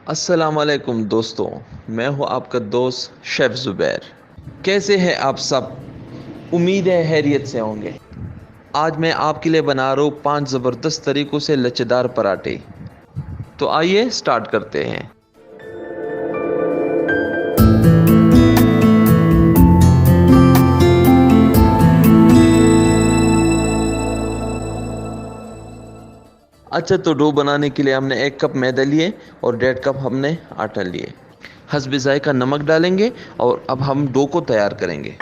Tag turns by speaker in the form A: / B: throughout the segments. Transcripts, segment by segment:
A: अस्सलाम वालेकुम दोस्तों। मैं हूं आपका दोस्त शेफ ज़ुबैर। कैसे हैं आप सब? उम्मीद है खैरियत से होंगे। आज मैं आपके लिए बना रहा हूँ 5 ज़बरदस्त तरीक़ों से लच्छेदार पराठे। तो आइए स्टार्ट करते हैं। अच्छा, तो डो बनाने के लिए हमने 1 कप मैदा लिए और 1.5 कप हमने आटा लिए। हस्ब ज़ायक़ा नमक डालेंगे और अब हम डो को तैयार करेंगे।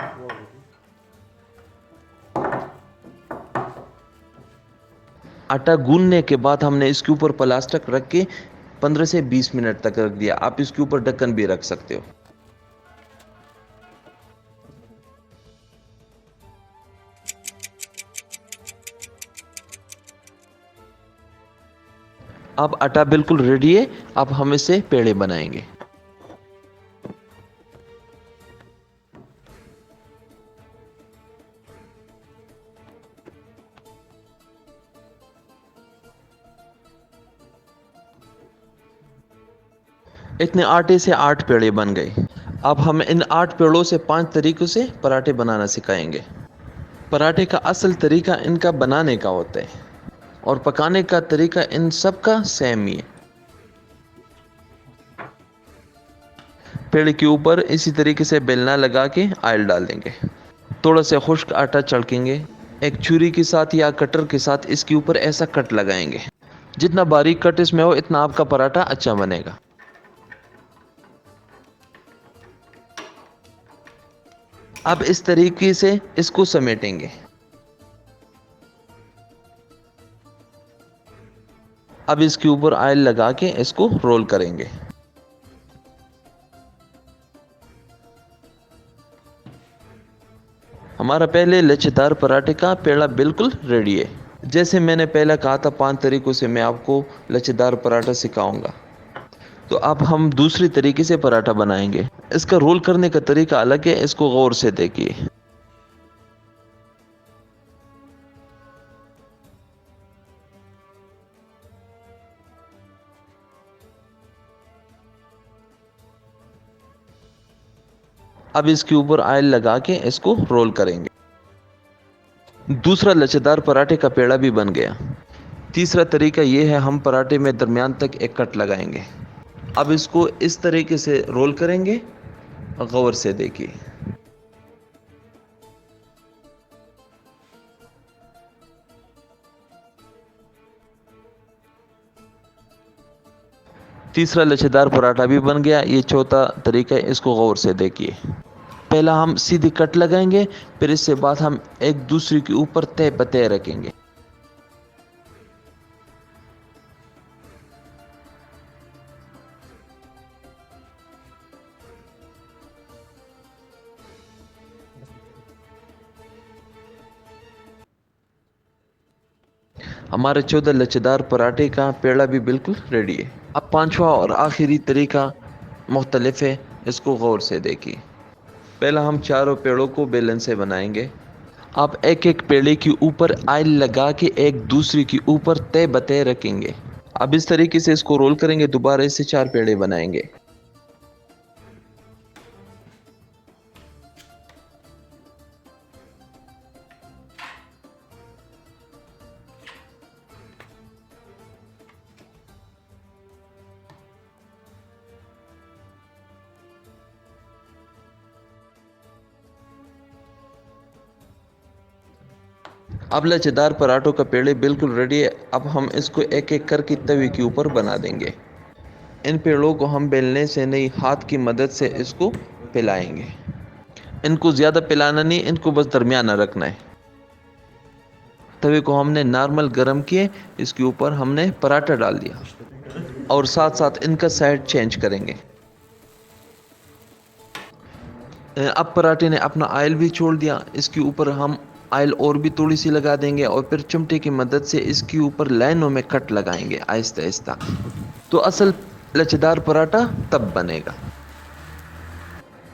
A: आटा गूंदने के बाद हमने इसके ऊपर प्लास्टिक रख के 15 से 20 मिनट तक रख दिया। आप इसके ऊपर ढक्कन भी रख सकते हो। अब आटा बिल्कुल रेडी है। अब हम इसे पेड़े बनाएंगे। इतने आटे से 8 पेड़े बन गए। अब हम इन 8 पेड़ों से 5 तरीकों से पराठे बनाना सिखाएंगे। पराठे का असल तरीका इनका बनाने का होता है और पकाने का तरीका इन सब का सेम ही है। पेड़ के ऊपर इसी तरीके से बेलना लगा के ऑयल डाल देंगे। थोड़ा सा खुश्क आटा चड़केंगे। एक छुरी के साथ या कटर के साथ इसके ऊपर ऐसा कट लगाएंगे। जितना बारीक कट इसमें हो इतना आपका पराठा अच्छा बनेगा। अब इस तरीके से इसको समेटेंगे। अब इसके ऊपर ऑयल लगा के इसको रोल करेंगे। हमारा पहले लच्छेदार पराठे का पेड़ा बिल्कुल रेडी है। जैसे मैंने पहले कहा था 5 तरीकों से मैं आपको लच्छेदार पराठा सिखाऊंगा। तो अब हम दूसरी तरीके से पराठा बनाएंगे। इसका रोल करने का तरीका अलग है, इसको गौर से देखिए। अब इसके ऊपर ऑयल लगा के इसको रोल करेंगे। दूसरा लच्छेदार पराठे का पेड़ा भी बन गया। तीसरा तरीका यह है, हम पराठे में दरमियान तक एक कट लगाएंगे। अब इसको इस तरीके से रोल करेंगे। गौर से देखिए। तीसरा लच्छेदार पराठा भी बन गया। ये चौथा तरीका है, इसको गौर से देखिए। पहला हम सीधी कट लगाएंगे, फिर इससे बाद हम एक दूसरे के ऊपर तय बतय रखेंगे। हमारे 14 लच्छेदार पराठे का पेड़ा भी बिल्कुल रेडी है। अब पांचवा और आखिरी तरीका मुख्तलिफ है, इसको गौर से देखिए। पहला हम चारों पेड़ों को बेलन से बनाएंगे। आप एक एक पेड़े के ऊपर ऑयल लगा के एक दूसरे के ऊपर तय बतय रखेंगे। अब इस तरीके से इसको रोल करेंगे। दोबारा इससे 4 पेड़े बनाएंगे। अब लच्छेदार पराठों का पेड़े बिल्कुल रेडी है। अब हम इसको एक एक करके तवे के ऊपर बना देंगे। इन पेड़ों को हम बेलने से नहीं, हाथ की मदद से इसको पिलाएंगे। इनको ज़्यादा पिलाना नहीं, इनको बस दरमियाना रखना है। तवे को हमने नॉर्मल गरम किए, इसके ऊपर हमने पराठा डाल दिया और साथ साथ इनका साइड चेंज करेंगे। अब पराठे ने अपना ऑयल भी छोड़ दिया। इसके ऊपर हम ऑयल और भी थोड़ी सी लगा देंगे और फिर चिमटे की मदद से इसके ऊपर लाइनों में कट लगाएंगे आहिस्ता आहिस्ता। तो असल लच्छेदार पराठा तब बनेगा।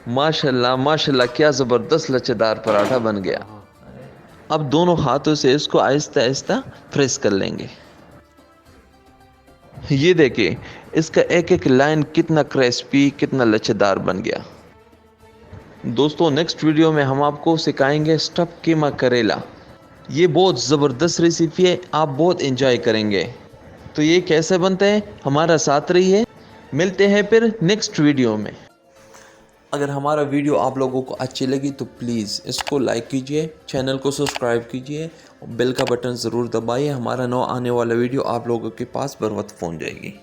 A: माशाल्लाह माशाल्लाह, क्या ज़बरदस्त लच्छेदार पराठा बन गया। अब दोनों हाथों से इसको आहिस्ता आहिस्ता प्रेस कर लेंगे। ये देखिए, इसका एक एक लाइन कितना क्रिस्पी, कितना लचेदार बन गया। दोस्तों नेक्स्ट वीडियो में हम आपको सिखाएंगे स्टफ कीमा करेला। ये बहुत ज़बरदस्त रेसिपी है, आप बहुत एंजॉय करेंगे। तो ये कैसे बनता है, हमारा साथ रहिए। मिलते हैं फिर नेक्स्ट वीडियो में। अगर हमारा वीडियो आप लोगों को अच्छी लगी तो प्लीज़ इसको लाइक कीजिए, चैनल को सब्सक्राइब कीजिए और बेल का बटन ज़रूर दबाइए। हमारा नया आने वाला वीडियो आप लोगों के पास बर वक्त पहुँच जाएगी।